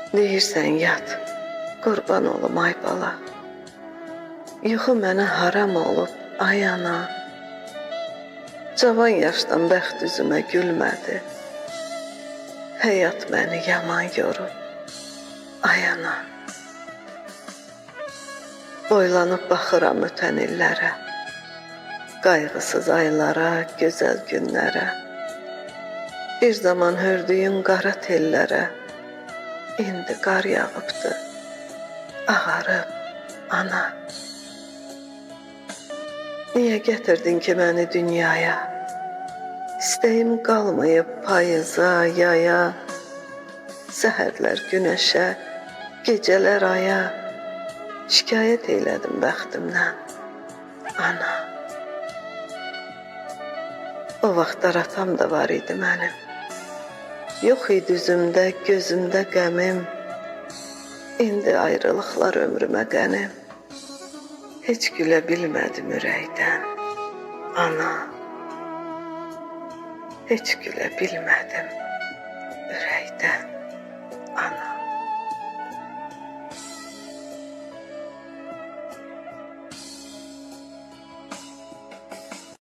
Deyirsən yat, qurban olum ay bala. Yuxu mənə haram olub, ay ana. Cavan yaşdan bəxt üzümə gülmədi. Həyat məni yaman yorub, ay ana. Boylanıb baxıram ötən illərə, qayğısız aylara, gözəl günlərə. Bir zaman hördüyün qara tellərə, indi qar yağıbdı, ağarıb, ana. Niyə gətirdin ki məni dünyaya? İstəyim qalmayıb payıza, yaya. Səhərlər günəşə, gecələr aya. Şikayət eylədim bəxtimdən, ana. O vaxtlar atam da var idi mənim. Yox idi üzümdə, gözümdə qəmim. İndi ayrılıqlar ömrümə qənim. Heç gülə bilmədim ürəkdən, ana. Heç gülə bilmədim ürəkdən.